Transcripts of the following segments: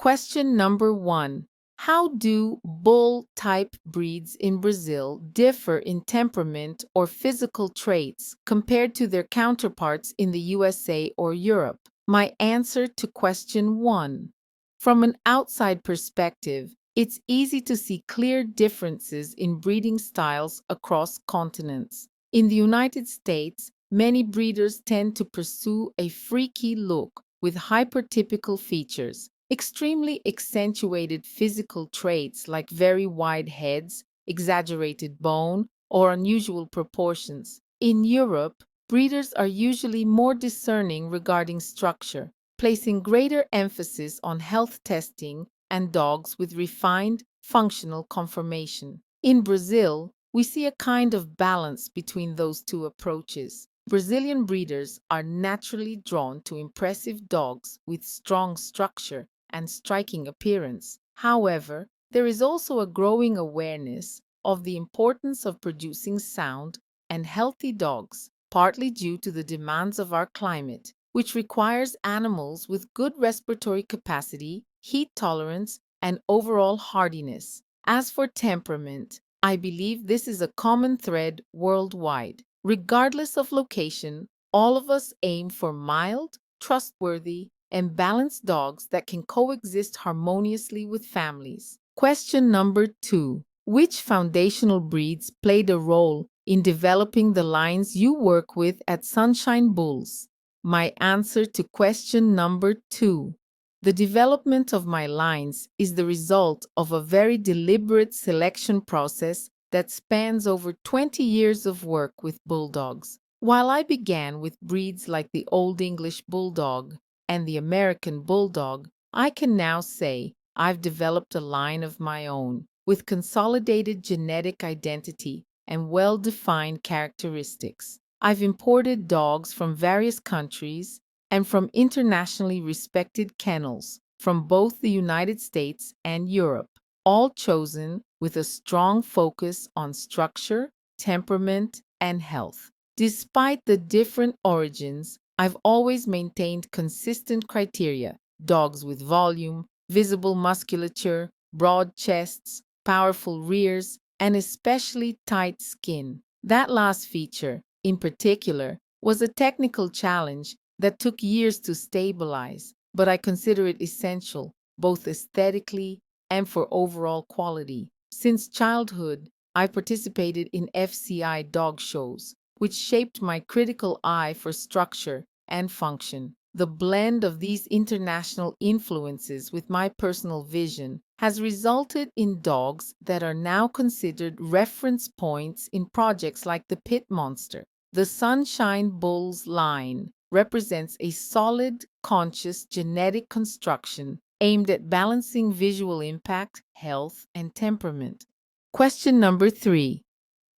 Question number 1. How do bull-type breeds in Brazil differ in temperament or physical traits compared to their counterparts in the USA or Europe? My answer to question 1. From an outside perspective, it's easy to see clear differences in breeding styles across continents. In the United States, many breeders tend to pursue a freaky look with hypertypical features, extremely accentuated physical traits like very wide heads, exaggerated bone, or unusual proportions. In Europe, breeders are usually more discerning regarding structure, placing greater emphasis on health testing and dogs with refined, functional conformation. In Brazil, we see a kind of balance between those two approaches. Brazilian breeders are naturally drawn to impressive dogs with strong structure and striking appearance. However, there is also a growing awareness of the importance of producing sound and healthy dogs, partly due to the demands of our climate, which requires animals with good respiratory capacity, heat tolerance, and overall hardiness. As for temperament, I believe this is a common thread worldwide. Regardless of location, all of us aim for mild, trustworthy, and balanced dogs that can coexist harmoniously with families. Question number 2. Which foundational breeds played a role in developing the lines you work with at Sunshine Bulls? My answer to question number 2. The development of my lines is the result of a very deliberate selection process that spans over 20 years of work with bulldogs. While I began with breeds like the Old English Bulldog and the American Bulldog, I can now say I've developed a line of my own with consolidated genetic identity and well-defined characteristics. I've imported dogs from various countries and from internationally respected kennels from both the United States and Europe, all chosen with a strong focus on structure, temperament, and health. Despite the different origins, I've always maintained consistent criteria: dogs with volume, visible musculature, broad chests, powerful rears, and especially tight skin. That last feature, in particular, was a technical challenge that took years to stabilize, but I consider it essential, both aesthetically and for overall quality. Since childhood, I participated in FCI dog shows, which shaped my critical eye for structure and function. The blend of these international influences with my personal vision has resulted in dogs that are now considered reference points in projects like the Pit Monster. The Sunshine Bulls line represents a solid, conscious genetic construction aimed at balancing visual impact, health, and temperament. Question number 3.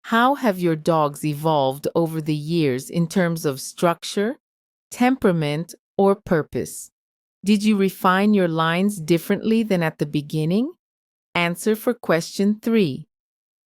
How have your dogs evolved over the years in terms of structure, temperament, or purpose? Did you refine your lines differently than at the beginning? Answer for question 3.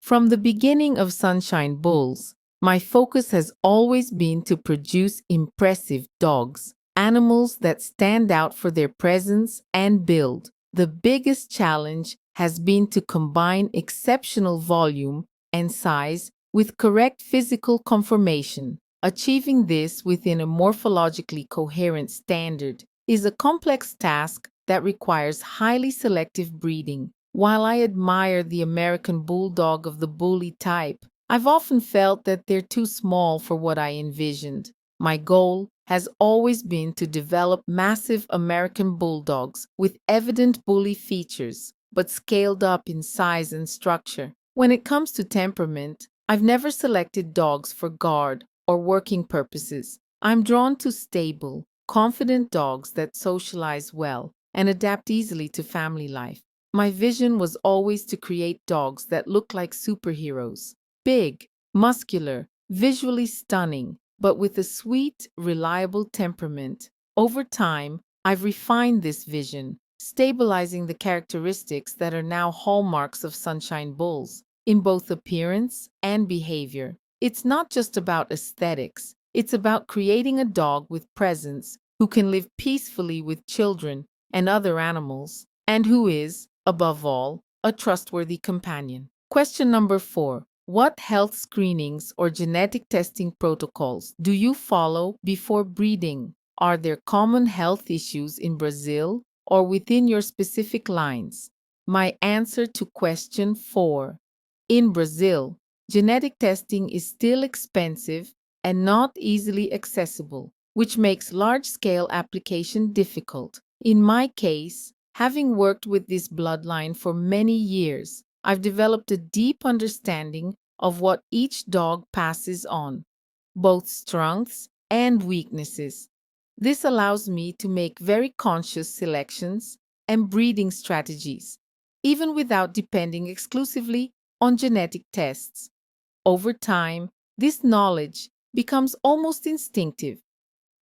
From the beginning of Sunshine Bulls, my focus has always been to produce impressive dogs, animals that stand out for their presence and build. The biggest challenge has been to combine exceptional volume and size with correct physical conformation. Achieving this within a morphologically coherent standard is a complex task that requires highly selective breeding. While I admire the American Bulldog of the bully type, I've often felt that they're too small for what I envisioned. My goal has always been to develop massive American Bulldogs with evident bully features, but scaled up in size and structure. When it comes to temperament, I've never selected dogs for guard or working purposes. I'm drawn to stable, confident dogs that socialize well and adapt easily to family life. My vision was always to create dogs that look like superheroes: big, muscular, visually stunning, but with a sweet, reliable temperament. Over time, I've refined this vision, stabilizing the characteristics that are now hallmarks of Sunshine Bulls in both appearance and behavior. It's not just about aesthetics, it's about creating a dog with presence who can live peacefully with children and other animals. and who is, above all, a trustworthy companion. Question number 4. What health screenings or genetic testing protocols do you follow before breeding? Are there common health issues in Brazil or within your specific lines? My answer to question 4. In Brazil, genetic testing is still expensive and not easily accessible, which makes large-scale application difficult. In my case, having worked with this bloodline for many years, I've developed a deep understanding of what each dog passes on, both strengths and weaknesses. This allows me to make very conscious selections and breeding strategies, even without depending exclusively on genetic tests. Over time, this knowledge becomes almost instinctive.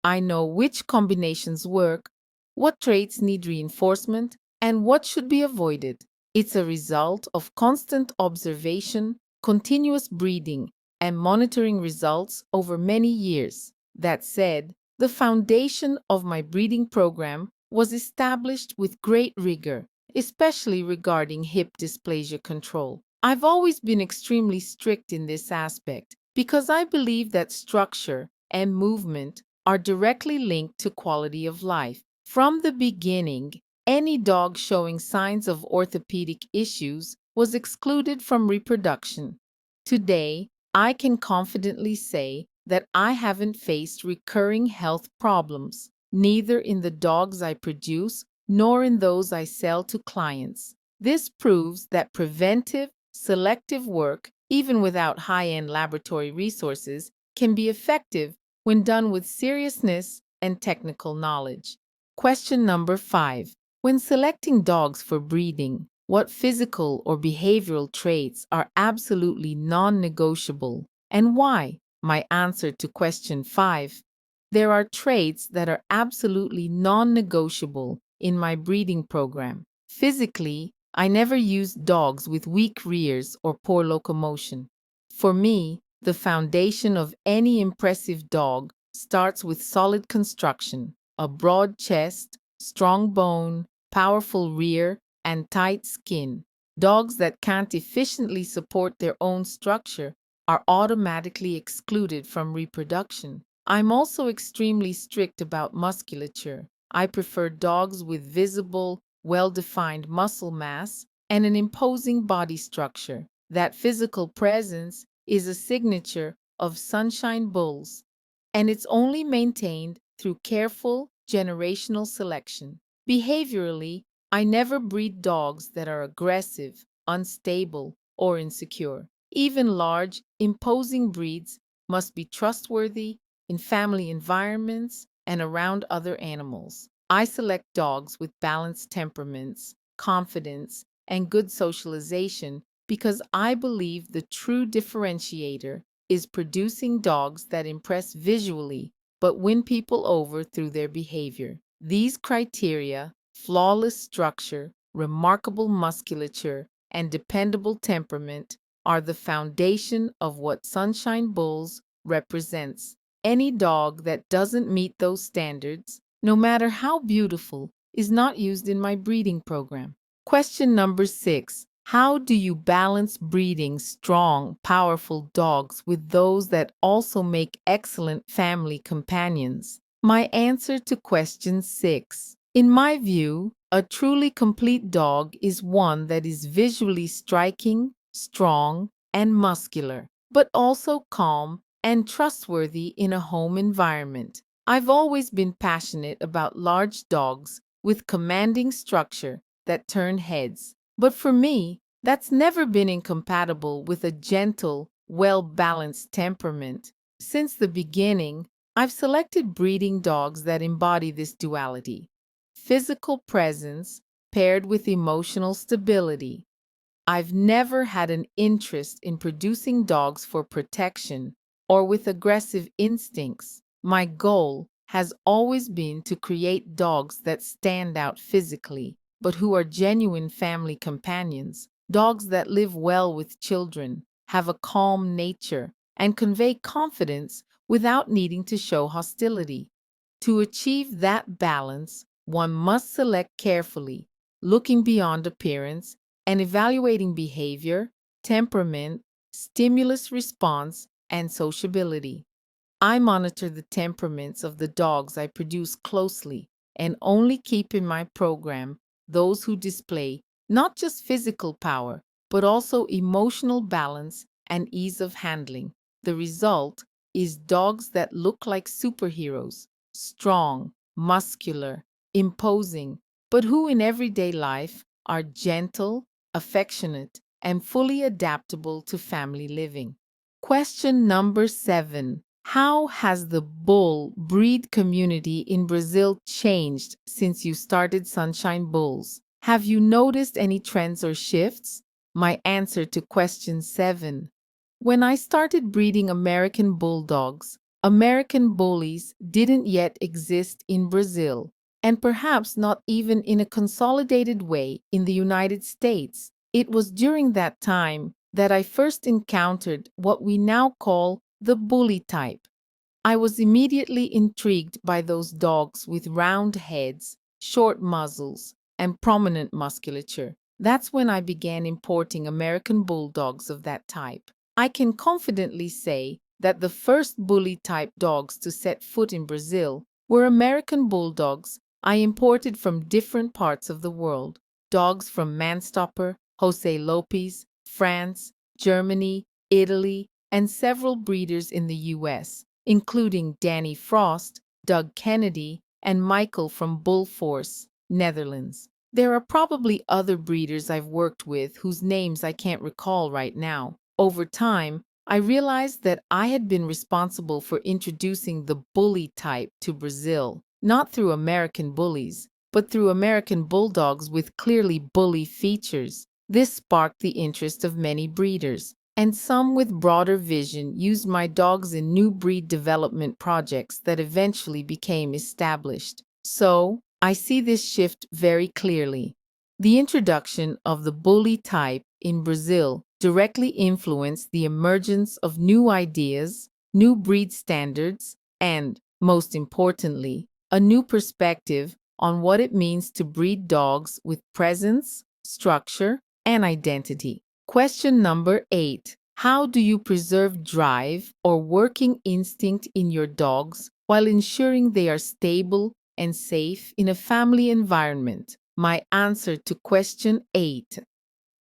I know which combinations work, what traits need reinforcement, and what should be avoided. It's a result of constant observation, continuous breeding, and monitoring results over many years. That said, the foundation of my breeding program was established with great rigor, especially regarding hip dysplasia control. I've always been extremely strict in this aspect because I believe that structure and movement are directly linked to quality of life. From the beginning, any dog showing signs of orthopedic issues was excluded from reproduction. Today, I can confidently say that I haven't faced recurring health problems, neither in the dogs I produce nor in those I sell to clients. This proves that preventive, selective work, even without high-end laboratory resources, can be effective when done with seriousness and technical knowledge. Question number 5. When selecting dogs for breeding, what physical or behavioral traits are absolutely non-negotiable and why? My answer to question 5. There are traits that are absolutely non-negotiable in my breeding program. Physically, I never use dogs with weak rears or poor locomotion. For me, the foundation of any impressive dog starts with solid construction, a broad chest, strong bone, powerful rear, and tight skin. Dogs that can't efficiently support their own structure are automatically excluded from reproduction. I'm also extremely strict about musculature. I prefer dogs with visible, well-defined muscle mass and an imposing body structure. That physical presence is a signature of Sunshine Bulls, and it's only maintained through careful generational selection. Behaviorally, I never breed dogs that are aggressive, unstable, or insecure. Even large, imposing breeds must be trustworthy in family environments and around other animals. I select dogs with balanced temperaments, confidence, and good socialization because I believe the true differentiator is producing dogs that impress visually but win people over through their behavior. These criteria, flawless structure, remarkable musculature, and dependable temperament, are the foundation of what Sunshine Bulls represents. Any dog that doesn't meet those standards, no matter how beautiful, is not used in my breeding program. Question number 6. How do you balance breeding strong, powerful dogs with those that also make excellent family companions? My answer to question 6. In my view, a truly complete dog is one that is visually striking, strong, and muscular, but also calm and trustworthy in a home environment. I've always been passionate about large dogs with commanding structure that turn heads. But for me, that's never been incompatible with a gentle, well-balanced temperament. Since the beginning, I've selected breeding dogs that embody this duality: physical presence paired with emotional stability. I've never had an interest in producing dogs for protection or with aggressive instincts. My goal has always been to create dogs that stand out physically, but who are genuine family companions, dogs that live well with children, have a calm nature, and convey confidence without needing to show hostility. To achieve that balance, one must select carefully, looking beyond appearance, and evaluating behavior, temperament, stimulus response, and sociability. I monitor the temperaments of the dogs I produce closely and only keep in my program those who display not just physical power, but also emotional balance and ease of handling. The result is dogs that look like superheroes, strong, muscular, imposing, but who in everyday life are gentle, affectionate, and fully adaptable to family living. Question number 7. How has the bull breed community in Brazil changed since you started Sunshine Bulls? Have you noticed any trends or shifts? My answer to question 7. When I started breeding American Bulldogs, American Bullies didn't yet exist in Brazil, and perhaps not even in a consolidated way in the United States. It was during that time that I first encountered what we now call the bully type. I was immediately intrigued by those dogs with round heads, short muzzles, and prominent musculature. That's when I began importing American Bulldogs of that type. I can confidently say that the first bully type dogs to set foot in Brazil were American Bulldogs I imported from different parts of the world. Dogs from Manstopper, Jose Lopez, France, Germany, Italy, and several breeders in the US, including Danny Frost, Doug Kennedy, and Michael from Bullforce, Netherlands. There are probably other breeders I've worked with whose names I can't recall right now. Over time, I realized that I had been responsible for introducing the bully type to Brazil, not through American bullies, but through American bulldogs with clearly bully features. This sparked the interest of many breeders, and some with broader vision used my dogs in new breed development projects that eventually became established. So, I see this shift very clearly. The introduction of the bully type in Brazil directly influenced the emergence of new ideas, new breed standards, and, most importantly, a new perspective on what it means to breed dogs with presence, structure, and identity. Question number 8. How do you preserve drive or working instinct in your dogs while ensuring they are stable and safe in a family environment? My answer to question 8.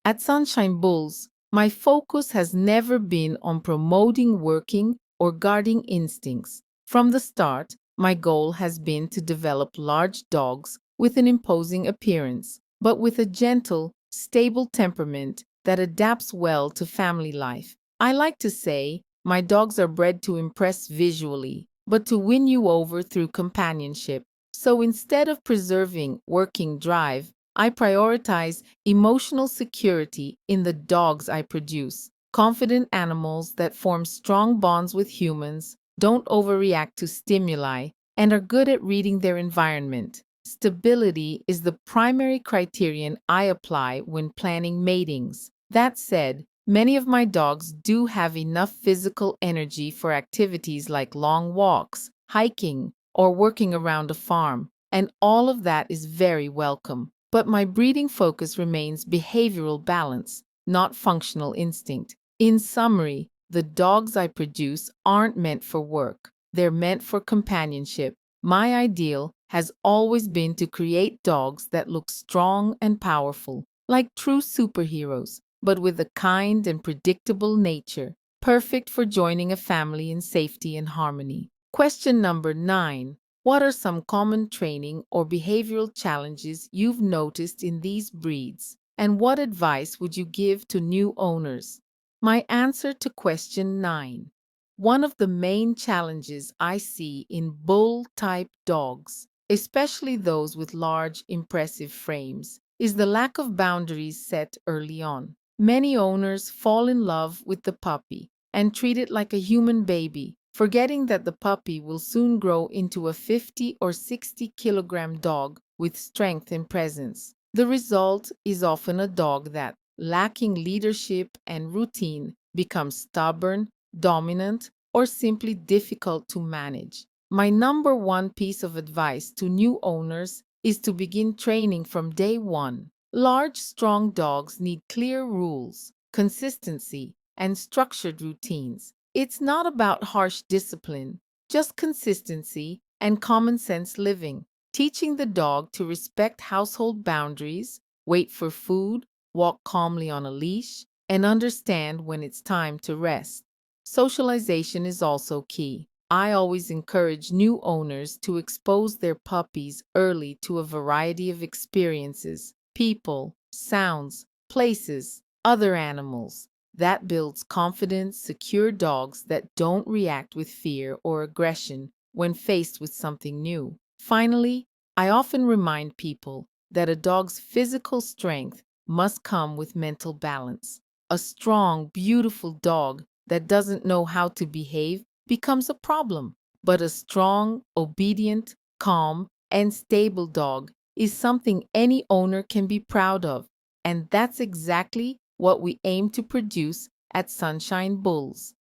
At Sunshine Bulls, my focus has never been on promoting working or guarding instincts. From the start, my goal has been to develop large dogs with an imposing appearance, but with a gentle, stable temperament that adapts well to family life. I like to say, my dogs are bred to impress visually, but to win you over through companionship. So instead of preserving working drive, I prioritize emotional security in the dogs I produce. Confident animals that form strong bonds with humans, don't overreact to stimuli, and are good at reading their environment. Stability is the primary criterion I apply when planning matings. That said, many of my dogs do have enough physical energy for activities like long walks, hiking, or working around a farm, and all of that is very welcome. But my breeding focus remains behavioral balance, not functional instinct. In summary, the dogs I produce aren't meant for work. They're meant for companionship. My ideal has always been to create dogs that look strong and powerful, like true superheroes, but with a kind and predictable nature, perfect for joining a family in safety and harmony. Question number 9. What are some common training or behavioral challenges you've noticed in these breeds, and what advice would you give to new owners? My answer to question 9. One of the main challenges I see in bull-type dogs, especially those with large, impressive frames, is the lack of boundaries set early on. Many owners fall in love with the puppy and treat it like a human baby, forgetting that the puppy will soon grow into a 50 or 60-kilogram dog with strength and presence. The result is often a dog that, lacking leadership and routine, becomes stubborn, dominant, or simply difficult to manage. My number one piece of advice to new owners is to begin training from day one. Large, strong dogs need clear rules, consistency, and structured routines. It's not about harsh discipline, just consistency and common sense living. Teaching the dog to respect household boundaries, wait for food, walk calmly on a leash, and understand when it's time to rest. Socialization is also key. I always encourage new owners to expose their puppies early to a variety of experiences, people, sounds, places, other animals. That builds confident, secure dogs that don't react with fear or aggression when faced with something new. Finally, I often remind people that a dog's physical strength must come with mental balance. A strong, beautiful dog that doesn't know how to behave becomes a problem. But a strong, obedient, calm, and stable dog is something any owner can be proud of. And that's exactly what we aim to produce at Sunshine Bulls.